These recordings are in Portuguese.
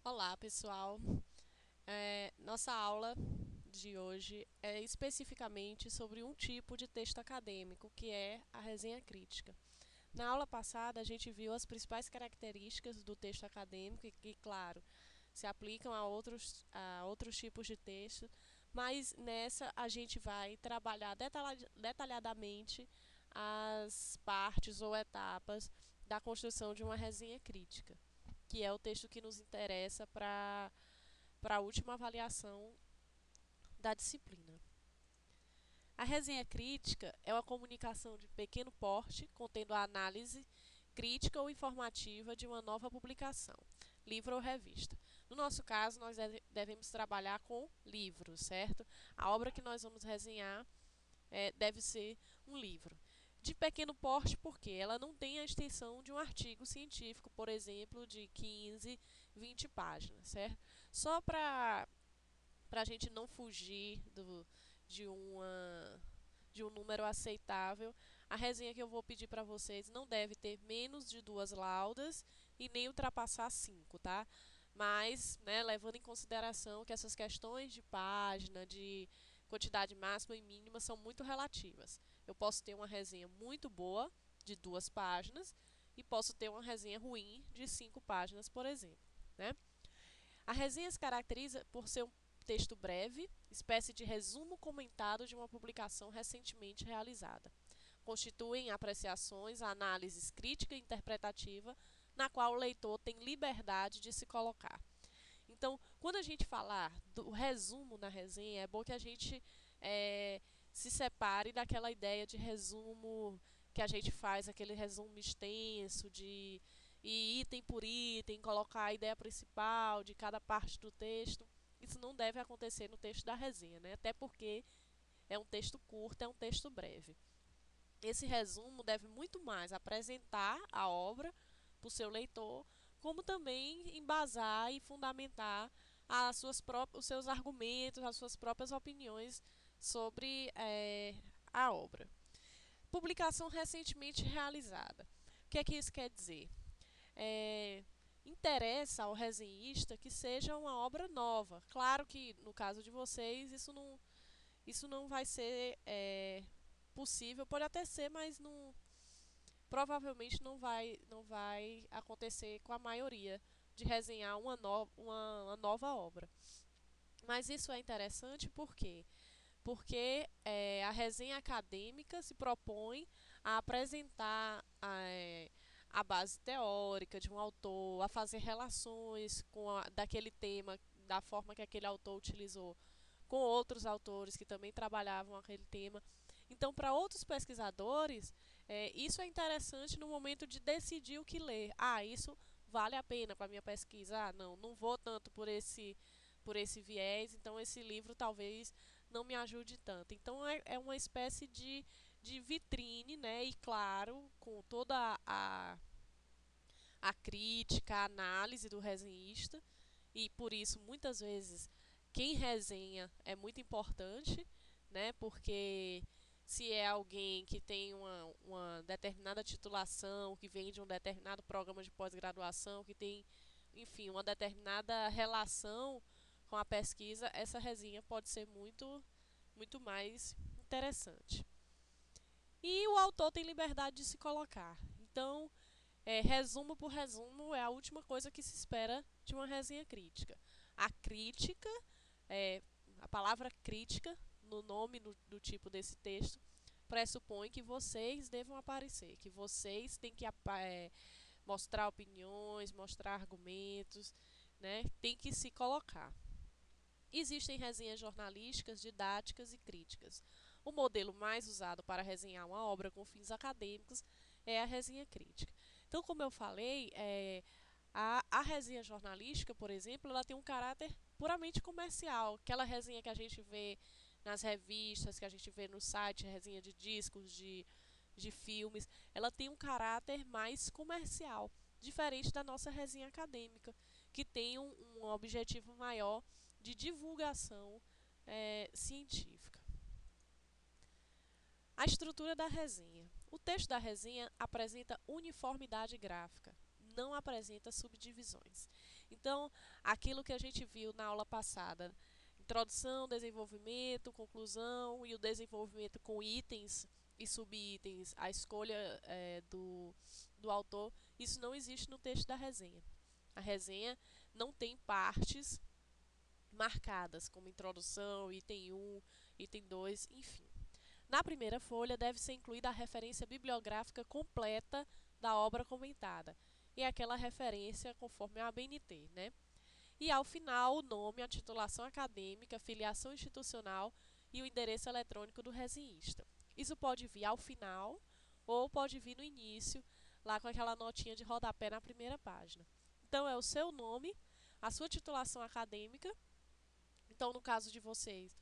Olá, pessoal. Nossa aula de hoje é especificamente sobre um tipo de texto acadêmico, que é a resenha crítica. Na aula passada, a gente viu as principais características do texto acadêmico e que, claro, se aplicam a outros tipos de texto, mas nessa a gente vai trabalhar detalhadamente as partes ou etapas da construção de uma resenha crítica, que é o texto que nos interessa para a última avaliação da disciplina. A resenha crítica é uma comunicação de pequeno porte, contendo a análise crítica ou informativa de uma nova publicação, livro ou revista. No nosso caso, nós devemos trabalhar com livros, certo? A obra que nós vamos resenhar deve ser um livro. De pequeno porte, porque ela não tem a extensão de um artigo científico, por exemplo, de 15, 20 páginas, certo? Só para a gente não fugir de uma de um número aceitável, a resenha que eu vou pedir para vocês não deve ter menos de 2 laudas e nem ultrapassar 5, tá? Mas, né, levando em consideração que essas questões de página, de quantidade máxima e mínima são muito relativas. Eu posso ter uma resenha muito boa de 2 páginas e posso ter uma resenha ruim de 5 páginas, por exemplo, né? A resenha se caracteriza por ser um texto breve, espécie de resumo comentado de uma publicação recentemente realizada. Constituem apreciações, análises crítica e interpretativa, na qual o leitor tem liberdade de se colocar. Então, quando a gente falar do resumo na resenha, é bom que a gente se separe daquela ideia de resumo que a gente faz, aquele resumo extenso de ir item por item, colocar a ideia principal de cada parte do texto. Isso não deve acontecer no texto da resenha, né? Até porque é um texto curto, é um texto breve. Esse resumo deve muito mais apresentar a obra para o seu leitor, como também embasar e fundamentar os seus argumentos, as suas próprias opiniões sobre a obra. Publicação recentemente realizada. O que é que isso quer dizer? É, interessa ao resenhista que seja uma obra nova. Claro que no caso de vocês isso não vai ser possível, pode até ser, mas provavelmente não vai acontecer com a maioria de resenhar uma nova obra. Mas isso é interessante por quê? Porque a resenha acadêmica se propõe a apresentar a base teórica de um autor, a fazer relações daquele tema, da forma que aquele autor utilizou, com outros autores que também trabalhavam aquele tema. Então, para outros pesquisadores, isso é interessante no momento de decidir o que ler. Ah, isso vale a pena para minha pesquisa. Ah, não vou tanto por esse viés, então esse livro talvez não me ajude tanto. Então é uma espécie de vitrine, né? E claro, com toda a crítica, a análise do resenhista, e por isso muitas vezes quem resenha é muito importante, né? Porque se é alguém que tem uma determinada titulação, que vem de um determinado programa de pós-graduação, que tem, enfim, uma determinada relação com a pesquisa, essa resenha pode ser muito, muito mais interessante. E o autor tem liberdade de se colocar. Então, resumo por resumo, é a última coisa que se espera de uma resenha crítica. A crítica, é, a palavra crítica, no nome do tipo desse texto, pressupõe que vocês devam aparecer, que vocês têm que mostrar opiniões, mostrar argumentos, né? Tem que se colocar. Existem resenhas jornalísticas, didáticas e críticas. O modelo mais usado para resenhar uma obra com fins acadêmicos é a resenha crítica. Então, como eu falei, a resenha jornalística, por exemplo, ela tem um caráter puramente comercial. Aquela resenha que a gente vê nas revistas, que a gente vê no site, resenha de discos, de filmes, ela tem um caráter mais comercial, diferente da nossa resenha acadêmica, que tem um objetivo maior de divulgação científica. A estrutura da resenha. O texto da resenha apresenta uniformidade gráfica, não apresenta subdivisões. Então, aquilo que a gente viu na aula passada, introdução, desenvolvimento, conclusão e o desenvolvimento com itens e subitens, a escolha do autor, isso não existe no texto da resenha. A resenha não tem partes marcadas, como introdução, item 1, item 2, enfim. Na primeira folha deve ser incluída a referência bibliográfica completa da obra comentada, e aquela referência conforme a ABNT, né? E ao final o nome, a titulação acadêmica, filiação institucional e o endereço eletrônico do resenhista. Isso pode vir ao final ou pode vir no início, lá com aquela notinha de rodapé na primeira página. Então é o seu nome, a sua titulação acadêmica. Então, no caso de vocês,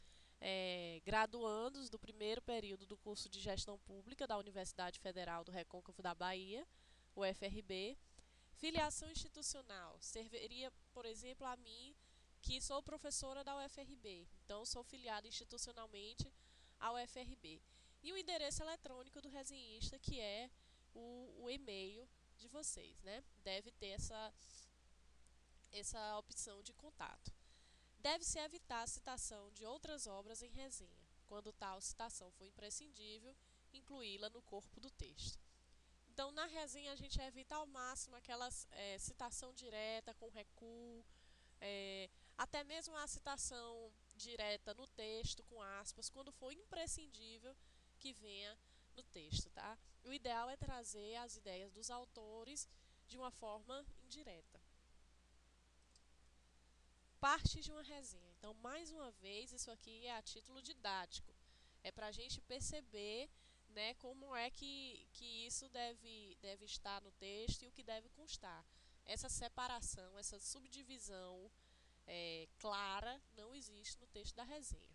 graduandos do primeiro período do curso de Gestão Pública da Universidade Federal do Recôncavo da Bahia, o FRB, filiação institucional serviria, por exemplo, a mim, que sou professora da UFRB, então sou filiada institucionalmente ao UFRB. E o endereço eletrônico do resenhista, que é o e-mail de vocês, né? Deve ter essa opção de contato. Deve-se evitar a citação de outras obras em resenha. Quando tal citação for imprescindível, incluí-la no corpo do texto. Então, na resenha, a gente evita ao máximo aquela citação direta com recuo, até mesmo a citação direta no texto com aspas, quando for imprescindível que venha no texto, tá? O ideal é trazer as ideias dos autores de uma forma indireta. Partes de uma resenha. Então, mais uma vez, isso aqui é a título didático. É para a gente perceber, né, como é que isso deve estar no texto e o que deve constar. Essa separação, essa subdivisão clara não existe no texto da resenha.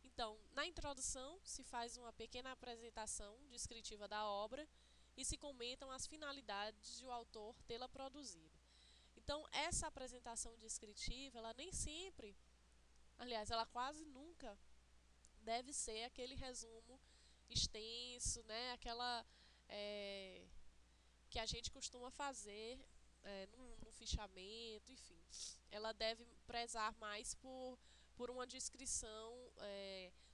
Então, na introdução, se faz uma pequena apresentação descritiva da obra e se comentam as finalidades de o autor tê-la produzido. Então, essa apresentação descritiva, ela nem sempre, aliás, ela quase nunca deve ser aquele resumo extenso, né? Aquela que a gente costuma fazer no fichamento, enfim. Ela deve prezar mais por uma descrição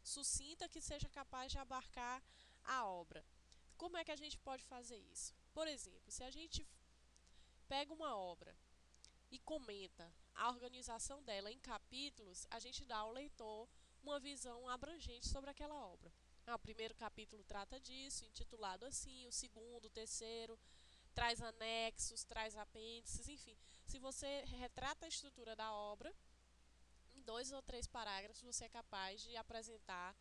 sucinta que seja capaz de abarcar a obra. Como é que a gente pode fazer isso? Por exemplo, se a gente pega uma obra e comenta a organização dela em capítulos, a gente dá ao leitor uma visão abrangente sobre aquela obra. O primeiro capítulo trata disso, intitulado assim, o segundo, o terceiro, traz anexos, traz apêndices, enfim. Se você retrata a estrutura da obra, em 2 ou 3 parágrafos você é capaz de apresentar,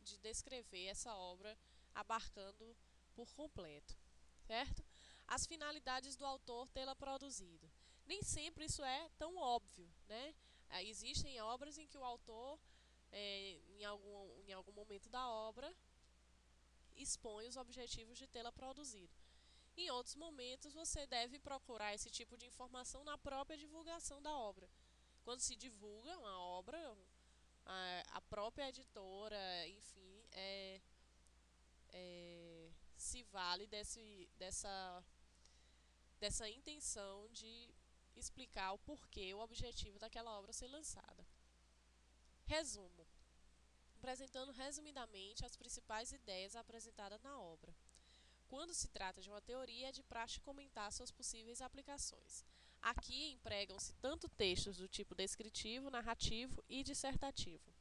de descrever essa obra abarcando por completo, certo? As finalidades do autor tê-la produzido. Nem sempre isso é tão óbvio, né? Existem obras em que o autor, em algum momento da obra, expõe os objetivos de tê-la produzido. Em outros momentos, você deve procurar esse tipo de informação na própria divulgação da obra. Quando se divulga uma obra, a própria editora, enfim, se vale dessa intenção de explicar o porquê, o objetivo daquela obra ser lançada. Resumo. Apresentando resumidamente as principais ideias apresentadas na obra. Quando se trata de uma teoria, é de praxe comentar suas possíveis aplicações. Aqui empregam-se tanto textos do tipo descritivo, narrativo e dissertativo.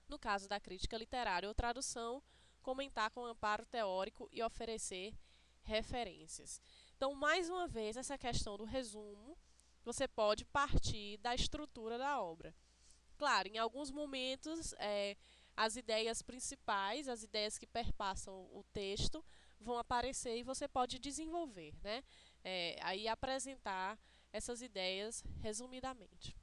No caso da crítica literária ou tradução, comentar com amparo teórico e oferecer referências. Então, mais uma vez, essa questão do resumo, você pode partir da estrutura da obra. Claro, em alguns momentos, as ideias principais, as ideias que perpassam o texto, vão aparecer e você pode desenvolver, né? Aí apresentar essas ideias resumidamente.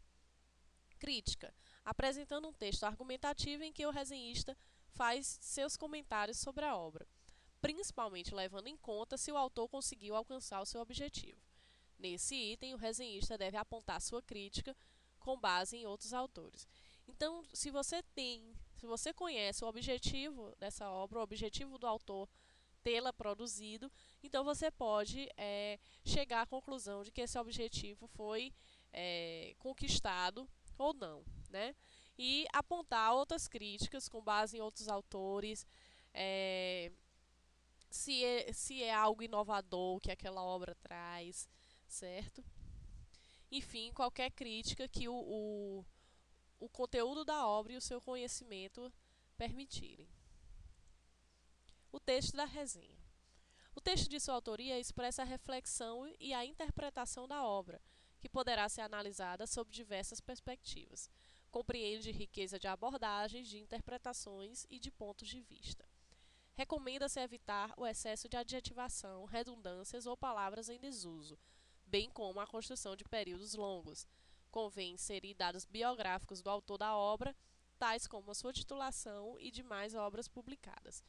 Crítica. Apresentando um texto argumentativo em que o resenhista faz seus comentários sobre a obra, principalmente levando em conta se o autor conseguiu alcançar o seu objetivo. Nesse item, o resenhista deve apontar sua crítica com base em outros autores. Então, se você conhece o objetivo dessa obra, o objetivo do autor tê-la produzido, então você pode chegar à conclusão de que esse objetivo foi conquistado ou não, né? E apontar outras críticas com base em outros autores, se é algo inovador que aquela obra traz, certo? Enfim, qualquer crítica que o conteúdo da obra e o seu conhecimento permitirem. O texto da resenha. O texto de sua autoria expressa a reflexão e a interpretação da obra, que poderá ser analisada sob diversas perspectivas. Compreende riqueza de abordagens, de interpretações e de pontos de vista. Recomenda-se evitar o excesso de adjetivação, redundâncias ou palavras em desuso, bem como a construção de períodos longos. Convém inserir dados biográficos do autor da obra, tais como a sua titulação e demais obras publicadas.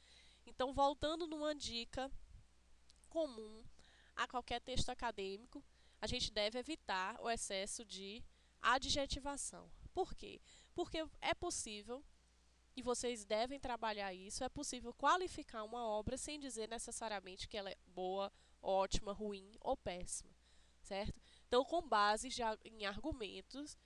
Então, voltando numa dica comum a qualquer texto acadêmico, a gente deve evitar o excesso de adjetivação. Por quê? Porque é possível, e vocês devem trabalhar isso, é possível qualificar uma obra sem dizer necessariamente que ela é boa, ótima, ruim ou péssima, certo? Então, com base já em argumentos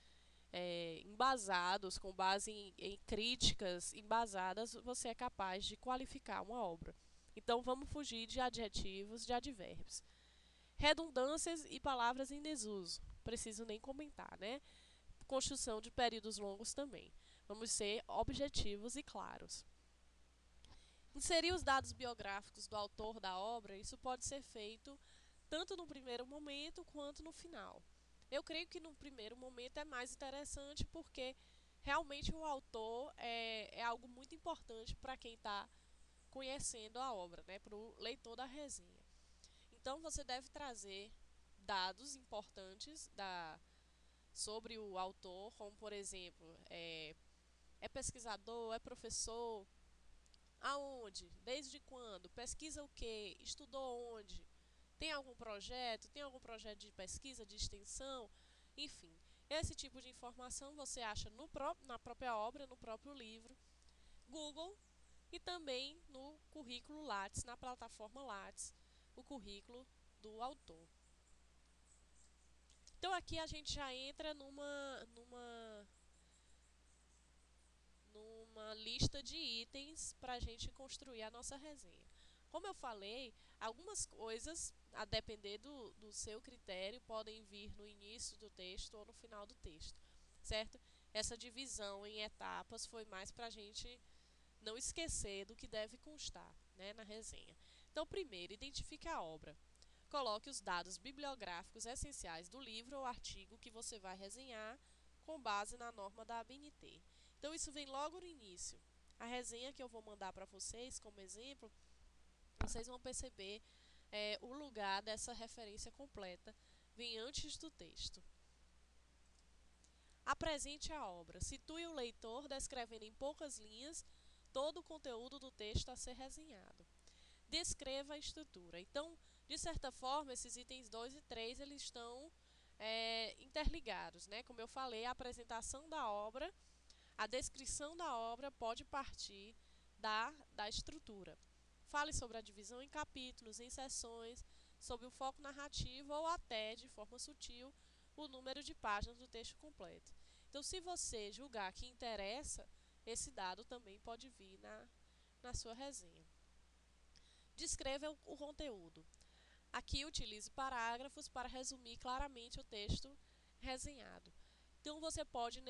embasados, com base em críticas embasadas, você é capaz de qualificar uma obra. Então, vamos fugir de adjetivos, de advérbios. Redundâncias e palavras em desuso. Preciso nem comentar, né? Construção de períodos longos também. Vamos ser objetivos e claros. Inserir os dados biográficos do autor da obra, isso pode ser feito tanto no primeiro momento quanto no final. Eu creio que no primeiro momento é mais interessante porque realmente o autor é algo muito importante para quem está conhecendo a obra, né, para o leitor da resenha. Então você deve trazer dados importantes sobre o autor, como por exemplo, é pesquisador, é professor, aonde, desde quando, pesquisa o quê, estudou onde, tem algum projeto de pesquisa, de extensão, enfim. Esse tipo de informação você acha na própria obra, no próprio livro, Google e também no currículo Lattes, na plataforma Lattes, o currículo do autor. Então aqui a gente já entra numa lista de itens para a gente construir a nossa resenha. Como eu falei, algumas coisas, a depender do seu critério, podem vir no início do texto ou no final do texto, certo? Essa divisão em etapas foi mais para a gente não esquecer do que deve constar, né, na resenha. Então, primeiro, identifique a obra. Coloque os dados bibliográficos essenciais do livro ou artigo que você vai resenhar com base na norma da ABNT. Então, isso vem logo no início. A resenha que eu vou mandar para vocês, como exemplo, vocês vão perceber o lugar dessa referência completa, vem antes do texto. Apresente a obra. Situe o leitor descrevendo em poucas linhas todo o conteúdo do texto a ser resenhado. Descreva a estrutura. Então, de certa forma, esses itens 2 e 3 eles estão interligados, né? Como eu falei, a apresentação da obra, a descrição da obra pode partir da estrutura. Fale sobre a divisão em capítulos, em seções, sobre o foco narrativo ou até, de forma sutil, o número de páginas do texto completo. Então, se você julgar que interessa, esse dado também pode vir na sua resenha. Descreva o conteúdo. Aqui utilize parágrafos para resumir claramente o texto resenhado. Então você pode,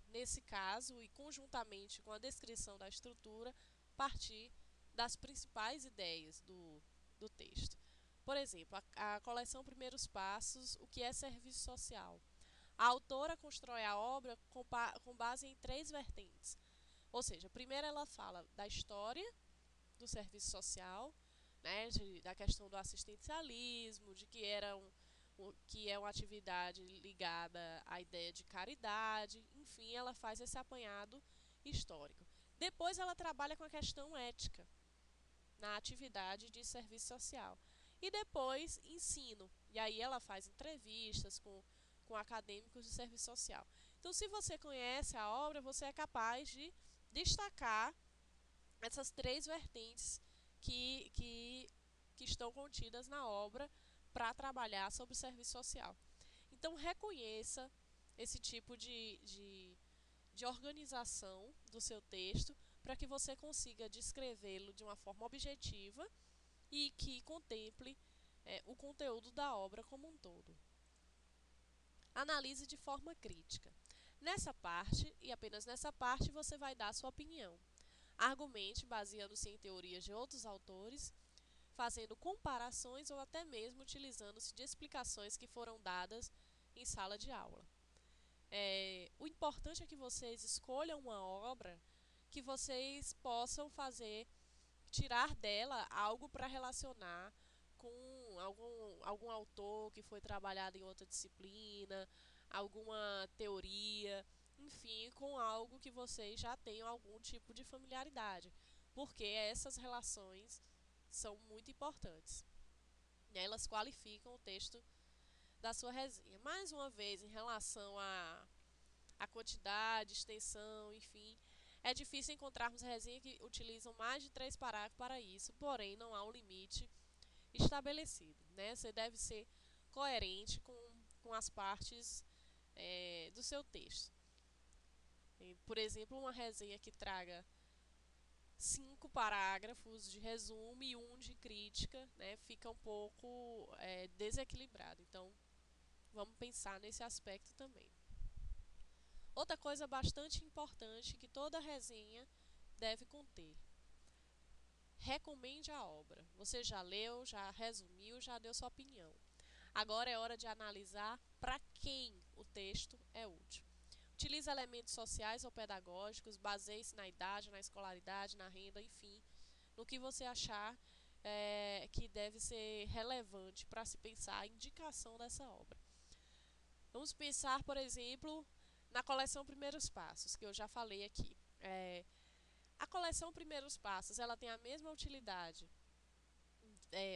nesse caso e conjuntamente com a descrição da estrutura, partir das principais ideias do texto. Por exemplo, a coleção Primeiros Passos, o que é serviço social. A autora constrói a obra com base em 3 vertentes. Ou seja, primeiro ela fala da história do serviço social, né, da questão do assistencialismo, de que que é uma atividade ligada à ideia de caridade, enfim, ela faz esse apanhado histórico. Depois ela trabalha com a questão ética na atividade de serviço social. E depois ensino, e aí ela faz entrevistas com acadêmicos de serviço social. Então, se você conhece a obra, você é capaz de destacar essas 3 vertentes que, que, que estão contidas na obra para trabalhar sobre o serviço social. Então, reconheça esse tipo de organização do seu texto para que você consiga descrevê-lo de uma forma objetiva e que contemple o conteúdo da obra como um todo. Analise de forma crítica. Nessa parte, e apenas nessa parte, você vai dar a sua opinião. Argumente baseando-se em teorias de outros autores, fazendo comparações ou até mesmo utilizando-se de explicações que foram dadas em sala de aula. O importante é que vocês escolham uma obra que vocês possam tirar dela algo para relacionar com algum autor que foi trabalhado em outra disciplina, alguma teoria, enfim, com algo que vocês já tenham algum tipo de familiaridade, porque essas relações são muito importantes. Elas qualificam o texto da sua resenha. Mais uma vez, em relação a quantidade, extensão, enfim, é difícil encontrarmos resenhas que utilizam mais de 3 parágrafos para isso, porém não há um limite estabelecido, né? Você deve ser coerente com as partes do seu texto. Por exemplo, uma resenha que traga 5 parágrafos de resumo e 1 de crítica, né, fica um pouco desequilibrado. Então, vamos pensar nesse aspecto também. Outra coisa bastante importante que toda resenha deve conter: recomende a obra. Você já leu, já resumiu, já deu sua opinião. Agora é hora de analisar para quem o texto é útil. Utilize elementos sociais ou pedagógicos, baseie-se na idade, na escolaridade, na renda, enfim, no que você achar que deve ser relevante para se pensar a indicação dessa obra. Vamos pensar, por exemplo, na coleção Primeiros Passos, que eu já falei aqui. A coleção Primeiros Passos, ela tem a mesma utilidade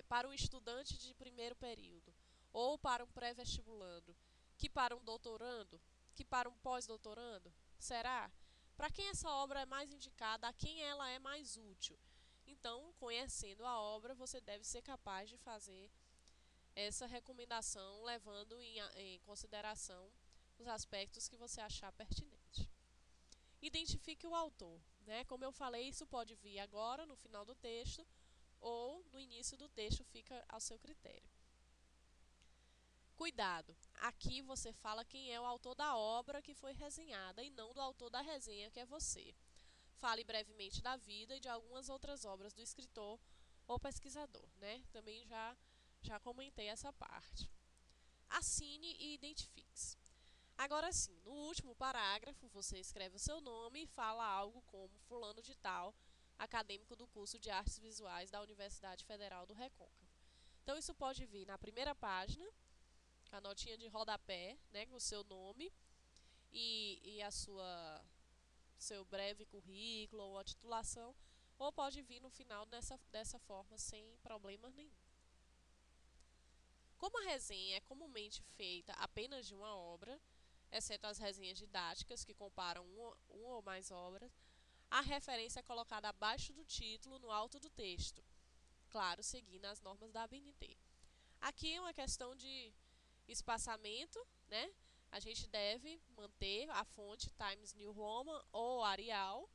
para um estudante de primeiro período ou para um pré-vestibulando que para um doutorando, que para um pós-doutorando? Será? Para quem essa obra é mais indicada, a quem ela é mais útil? Então, conhecendo a obra, você deve ser capaz de fazer essa recomendação, levando em consideração os aspectos que você achar pertinente. Identifique o autor, né? Como eu falei, isso pode vir agora, no final do texto, ou no início do texto, fica ao seu critério. Cuidado, aqui você fala quem é o autor da obra que foi resenhada e não do autor da resenha, que é você. Fale brevemente da vida e de algumas outras obras do escritor ou pesquisador, né? Também já comentei essa parte. Assine e identifique-se. Agora sim, no último parágrafo, você escreve o seu nome e fala algo como fulano de tal, acadêmico do curso de Artes Visuais da Universidade Federal do Recôncavo. Então isso pode vir na primeira página, com a notinha de rodapé, né, com o seu nome e seu breve currículo ou a titulação, ou pode vir no final dessa forma, sem problema nenhum. Como a resenha é comumente feita apenas de uma obra, exceto as resenhas didáticas, que comparam uma ou mais obras, a referência é colocada abaixo do título, no alto do texto, claro, seguindo as normas da ABNT. Aqui é uma questão de espaçamento, né? A gente deve manter a fonte Times New Roman ou Arial,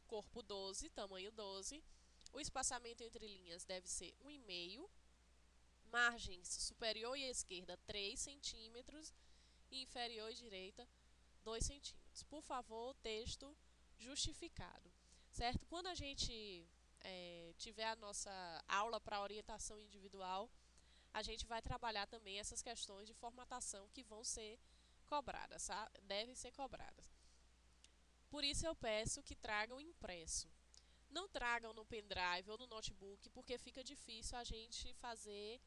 corpo 12, tamanho 12. O espaçamento entre linhas deve ser 1,5. Margens superior e esquerda 3 centímetros e inferior e direita 2 centímetros. Por favor, texto justificado, certo? Quando a gente tiver a nossa aula para orientação individual, a gente vai trabalhar também essas questões de formatação que vão ser cobradas, tá? Devem ser cobradas. Por isso eu peço que tragam impresso. Não tragam no pendrive ou no notebook, porque fica difícil a gente fazer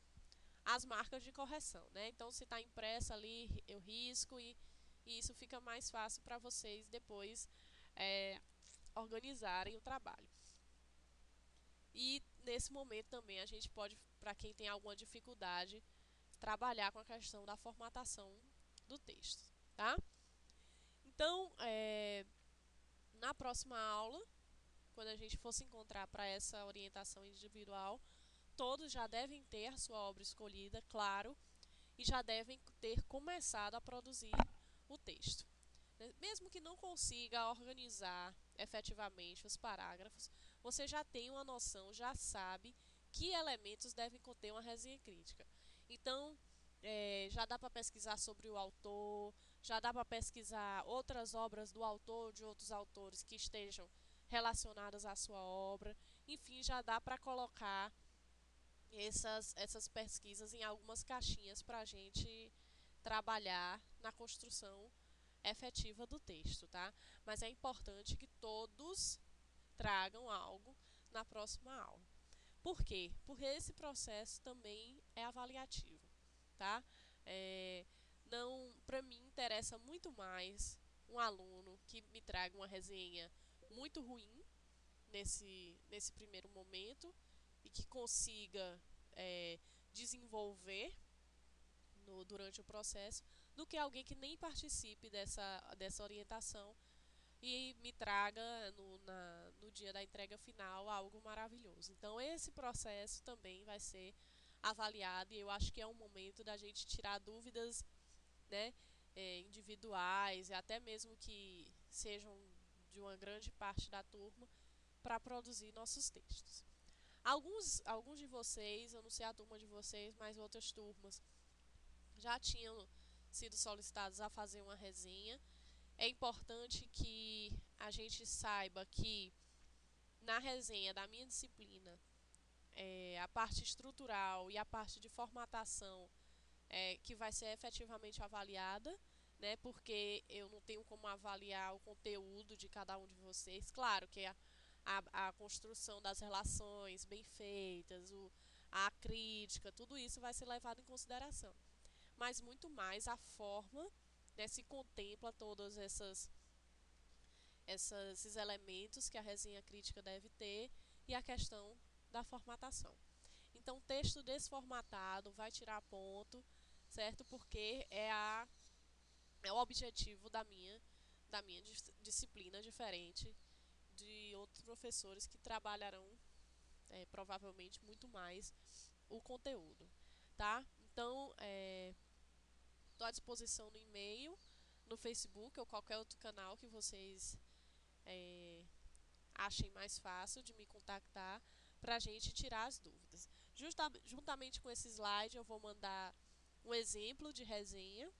as marcas de correção, né? Então, se está impressa ali, eu risco e isso fica mais fácil para vocês depois organizarem o trabalho. E nesse momento também a gente pode, para quem tem alguma dificuldade, trabalhar com a questão da formatação do texto, tá? Então, na próxima aula, quando a gente for se encontrar para essa orientação individual, todos já devem ter a sua obra escolhida, claro, e já devem ter começado a produzir o texto. Mesmo que não consiga organizar efetivamente os parágrafos, você já tem uma noção, já sabe que elementos devem conter uma resenha crítica. Então, já dá para pesquisar sobre o autor, já dá para pesquisar outras obras do autor ou de outros autores que estejam relacionadas à sua obra. Enfim, já dá para colocar essas pesquisas em algumas caixinhas para a gente trabalhar na construção efetiva do texto, tá? Mas é importante que todos tragam algo na próxima aula. Por quê? Porque esse processo também é avaliativo, tá? É, não, para mim interessa muito mais um aluno que me traga uma resenha muito ruim nesse primeiro momento e que consiga desenvolver durante o processo, do que alguém que nem participe dessa orientação e me traga no dia da entrega final algo maravilhoso. Então, esse processo também vai ser avaliado e eu acho que é um momento da gente tirar dúvidas, né, individuais e até mesmo que sejam de uma grande parte da turma para produzir nossos textos. Alguns de vocês, eu não sei a turma de vocês, mas outras turmas já tinham sido solicitados a fazer uma resenha. É importante que a gente saiba que na resenha da minha disciplina, a parte estrutural e a parte de formatação que vai ser efetivamente avaliada, né, porque eu não tenho como avaliar o conteúdo de cada um de vocês. Claro que a construção das relações bem feitas, a crítica, tudo isso vai ser levado em consideração. Mas muito mais a forma, né, se contempla todos esses elementos que a resenha crítica deve ter e a questão da formatação. Então, o texto desformatado vai tirar ponto, certo? Porque é o objetivo da minha disciplina, diferente de outros professores que trabalharão provavelmente muito mais o conteúdo, tá? Então, estou à disposição no e-mail, no Facebook ou qualquer outro canal que vocês achem mais fácil de me contactar para a gente tirar as dúvidas. Juntamente com esse slide, eu vou mandar um exemplo de resenha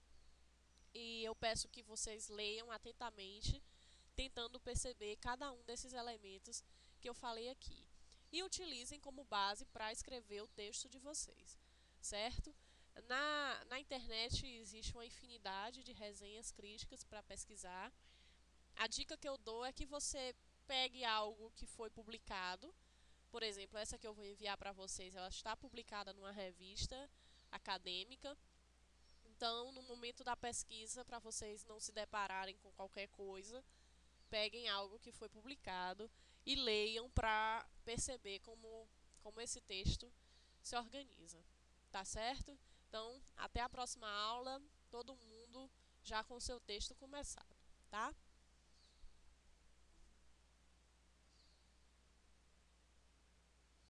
e eu peço que vocês leiam atentamente, tentando perceber cada um desses elementos que eu falei aqui. E utilizem como base para escrever o texto de vocês, certo? Na internet existe uma infinidade de resenhas críticas para pesquisar. A dica que eu dou é que você pegue algo que foi publicado. Por exemplo, essa que eu vou enviar para vocês, ela está publicada numa revista acadêmica. Então, no momento da pesquisa, para vocês não se depararem com qualquer coisa, peguem algo que foi publicado e leiam para perceber como esse texto se organiza. Tá certo? Então, até a próxima aula, todo mundo já com seu texto começado, tá?